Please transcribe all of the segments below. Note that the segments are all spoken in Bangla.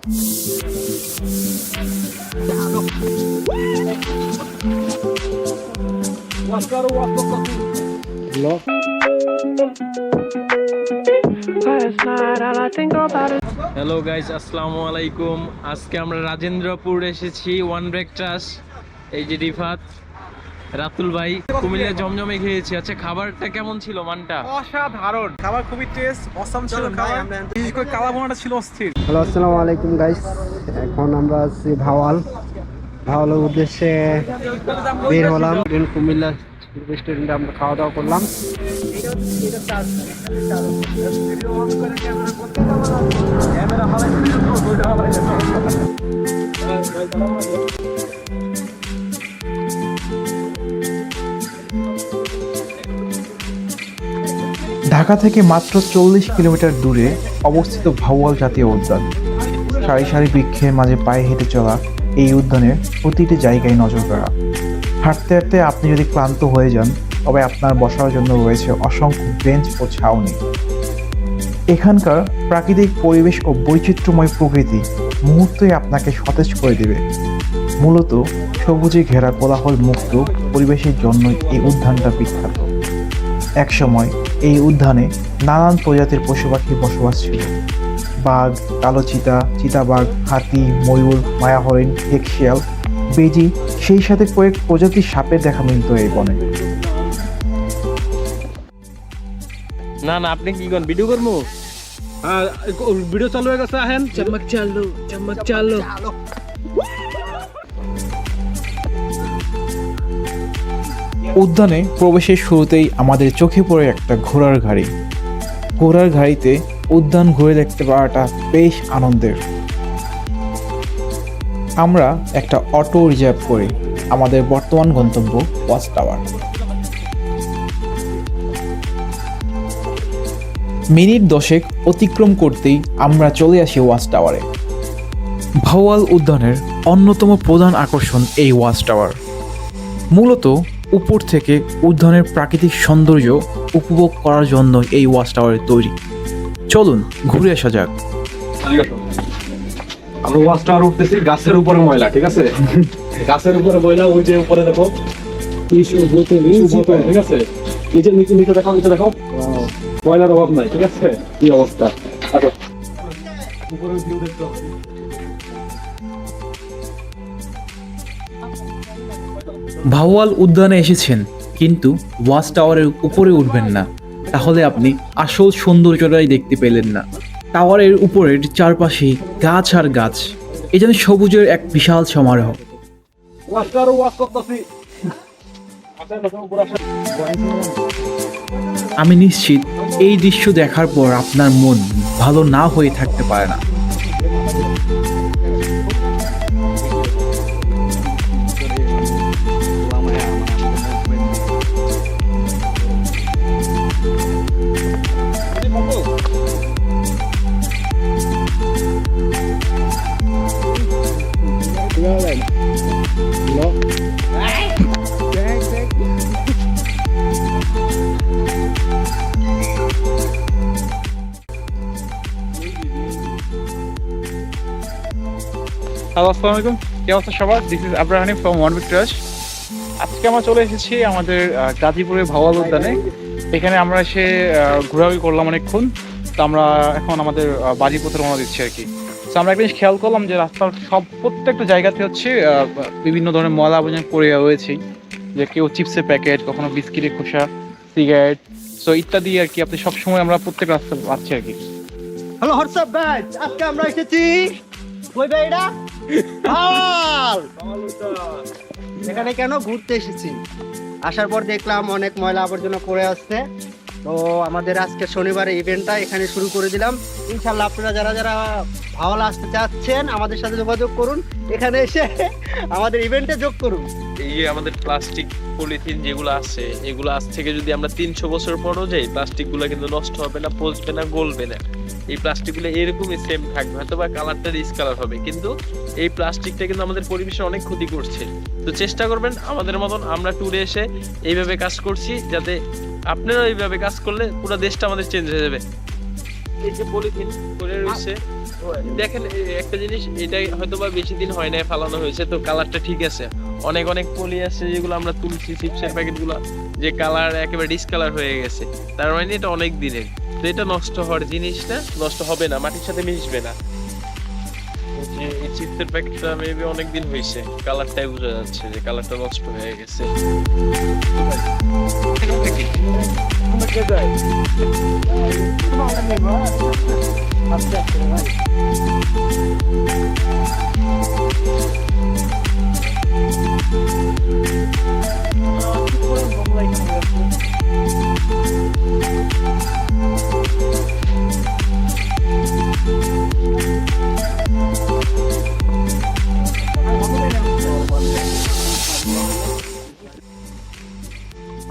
হ্যালো গাইস, আসসালামু আলাইকুম। আজকে আমরা রাজেন্দ্রপুর এসেছি ওয়ান ব্রেক ট্রাস। এই যে রিফাত, রাতুল ভাই কুমিল্লা জমজমে খেয়েছি। আচ্ছা, খাবারটা কেমন ছিল? মানটা অসাধারণ, খাবার খুবই টেস্ট অসাম ছিল। খাবার বিশেষ করে কালা ভুনাটা ছিল অস্থির। হ্যালো, আসসালামু আলাইকুম গাইস। এখন আমরা আছি ভাওয়ালের উদ্দেশ্যে বের হলাম। কুমিল্লা রেস্টুরেন্টে আমরা খাওয়া দাওয়া করলাম। ঢাকা থেকে মাত্র 40 কিলোমিটার দূরে অবস্থিত ভাওয়াল জাতীয় উদ্যান। সারি সারি বৃক্ষের মাঝে পায়ে হেঁটে চলা এই উদ্যানের প্রতিটি জায়গায় নজর কাড়া। হাঁটতে হাঁটতে আপনি যদি ক্লান্ত হয়ে যান, তবে আপনার বসার জন্য রয়েছে অসংখ্য বেঞ্চ ও ছাউনি। এখানকার প্রাকৃতিক পরিবেশ ও বৈচিত্র্যময় প্রকৃতি মুহূর্তেই আপনাকে সতেজ করে দেবে। মূলত সবুজে ঘেরা কোলাহল মুক্ত পরিবেশের জন্য এই উদ্যানটা বিখ্যাত। একসময় এই উদ্যানে নানান প্রজাতির পশু পাখি বসবাস ছিল। বাঘ, কালো চিতা, চিতাবাঘ, হাতি, ময়ূর, মায়া হরিণ, হেকশিয়াল, বেজি, সেই সাথে কয়েক প্রজাতির সাপের দেখা মিলত এই বনে। না না, আপনি কি কোন ভিডিও করবো? ভিডিও চালু হয়ে গেছে, আহেন চমক চালো। উদ্যানে প্রবেশের শুরুতেই আমাদের চোখে পড়ে একটা ঘোড়ার গাড়ি। ঘোড়ার গাড়িতে উদ্যান ঘুরে দেখতে পাওয়াটা বেশ আনন্দের। আমরা একটা অটো রিজার্ভ করি আমাদের বর্তমান গন্তব্য ওয়াচ টাওয়ার। মিনিট 10 অতিক্রম করতেই আমরা চলে আসি ওয়াচ টাওয়ারে। ভাওয়াল উদ্যানের অন্যতম প্রধান আকর্ষণ এই ওয়াচ টাওয়ার। মূলত উপর থেকে উদ্যানের প্রাকৃতিক সৌন্দর্য উপভোগ করার জন্য এই ওয়াচ টাওয়ার তৈরি। চলুন ঘুরে আসা যাক। আমরা ওয়াচ টাওয়ার উঠতেছি, গাছের উপরে ময়লা, ঠিক আছে? গাছের উপরে ময়লা, ওই যে উপরে দেখো ঠিক আছে, নিচে নিচে নিচে দেখো, নিচে দেখো, ময়লার অভাব নাই, ঠিক আছে? কি অবস্থা, উপরে ভিউ দেখতে হবে। ভাওয়াল উদ্যানে এসেছেন, কিন্তু ওয়াচ টাওয়ারের উপরে উঠবেন না, তাহলে আপনি আসল সৌন্দর্যটাই দেখতে পেলেন না। টাওয়ারের উপরের চারপাশে গাছ আর গাছ, এ যেন সবুজের এক বিশাল সমারোহ। আমি নিশ্চিত এই দৃশ্য দেখার পর আপনার মন ভালো না হয়ে থাকতে পারে না। আসসালামু আলাইকুম, কি অবস্থা সবার? দিস ইজ আব্রাহানি ফ্রম ওয়ান ব্রেক ট্রাস। আজকে আমরা চলে এসেছি আমাদের গাজীপুরের ভাওয়াল উদ্যানে। এখানে আমরা এসে ঘোরাঘুরি করলাম অনেকক্ষণ। তো আমরা এখন আমাদের বাজিপথে রওনা দিচ্ছি আর কি। তো আমরা একটা জিনিস খেয়াল করলাম যে রাস্তার প্রত্যেকটা জায়গাতে হচ্ছে বিভিন্ন ধরনের ময়লা আবর্জনা পড়ে রয়েছে, যে কেউ চিপসের প্যাকেট, কখনো বিস্কিটের খোসা, সিগারেট, সো ইত্যাদি আর কি। আপনি সবসময় আমরা প্রত্যেক রাস্তা পাচ্ছি আর কি। হ্যালো হোয়াটসঅ্যাপ গাইস, আজকে আমরা এসেছি কই ভাই এটা এখানে কেন ঘুরতে এসেছি। আসার পর দেখলাম অনেক ময়লা আবর্জনা পড়ে আসছে। তো আমাদের আজকে শনিবারে ইভেন্টটা এখানে শুরু করে দিলাম। ইনশাল্লাহ আপনারা যারা যারা ভাওয়াল আসতে চাচ্ছেন আমাদের সাথে যোগাযোগ করুন, এখানে এসে আমাদের ইভেন্টে যোগ করুন। এই যে আমাদের প্লাস্টিক পলিথিন যেগুলো আছে, এগুলো আজ থেকে যদি আমরা 300 বছর পরও যাই, প্লাস্টিকগুলো কিন্তু নষ্ট হবে না, পচবে না, গলবে না। এই প্লাস্টিকগুলো এরকমই সেম থাকবে, হয়তো বা কালারটা ডিসকালার হবে, কিন্তু এই প্লাস্টিকটা কিন্তু আমাদের পরিবেশে অনেক ক্ষতি করছে। তো চেষ্টা করবেন আমাদের মতন, আমরা ট্যুরে এসে এইভাবে কাজ করছি, যাতে আপনারাও এইভাবে কাজ করলে পুরো দেশটা আমাদের চেঞ্জ হয়ে যাবে। এই যে পলিথিন করে রয়েছে, দেখেন একটা জিনিস, এটা হয়তো বা বেশি দিন হয় না ফালানো হয়েছে, তো কালারটা ঠিক আছে। অনেক অনেক পলি আছে যেগুলো আমরা তুলছি, চিপসের প্যাকেট গুলো যে কালার একেবারে ডিসকালার হয়ে গেছে, তার মানে এটা অনেক দিনের। তো এটা নষ্ট হওয়ার জিনিস না, নষ্ট হবে না, মাটির সাথে মিশবে না। যে এই চিপসের প্যাকেটটা মেবি অনেক দিন হয়েছে, কালারটাই বোঝা যাচ্ছে যে কালারটা নষ্ট হয়ে গেছে।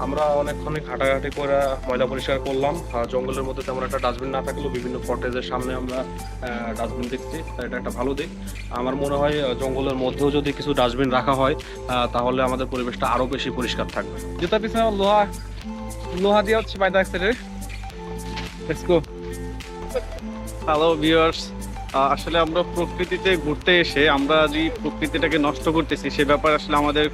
আমরা অনেকক্ষণ ঘাটাঘাটি করে ময়লা পরিষ্কার করলাম। জঙ্গলের মধ্যে তেমন একটা ডাস্টবিন না থাকলেও বিভিন্ন কটেজের সামনে আমরা ডাস্টবিন দেখছি, তাই এটা একটা ভালো দিক। আমার মনে হয় জঙ্গলের মধ্যেও যদি কিছু ডাস্টবিন রাখা হয় তাহলে আমাদের পরিবেশটা আরো বেশি পরিষ্কার থাকবে। জুতা পিছনে লোহা লোহা দিয়ে হচ্ছে বাইরে অ্যাক্সেলের। Let's go. হ্যালো ভিউয়ার্স, আসলে আমরা প্রকৃতিতে ঘুরতে এসে আমরা যে প্রকৃতিটাকে নষ্ট করতেছি সে ব্যাপারে আসলে আমাদের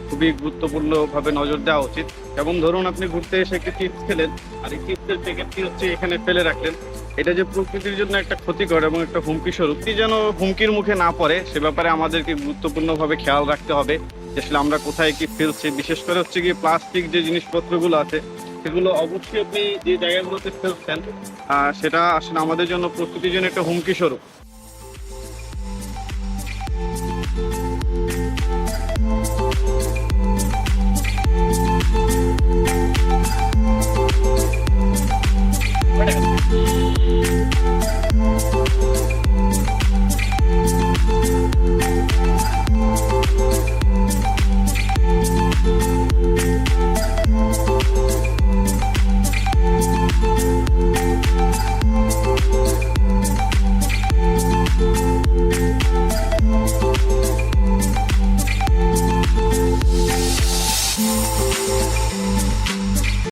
খুবই গুরুত্বপূর্ণভাবে নজর দেওয়া উচিত। এবং ধরুন আপনি ঘুরতে এসে একটি চিপস খেলেন, আর এই চিপসের প্যাকেটটি হচ্ছে এখানে ফেলে রাখলেন, এটা যে প্রকৃতির জন্য একটা ক্ষতিকর এবং একটা হুমকি স্বরূপ, যেন হুমকির মুখে না পড়ে সে ব্যাপারে আমাদেরকে গুরুত্বপূর্ণভাবে খেয়াল রাখতে হবে যে আসলে আমরা কোথায় কি ফেলছি। বিশেষ করে হচ্ছে কি প্লাস্টিক যে জিনিসপত্রগুলো আছে সেগুলো অবশ্যই আপনি যে জায়গাগুলোতে ফেলছেন সেটা আসলে আমাদের জন্য প্রকৃতির জন্য একটা হুমকি স্বরূপ।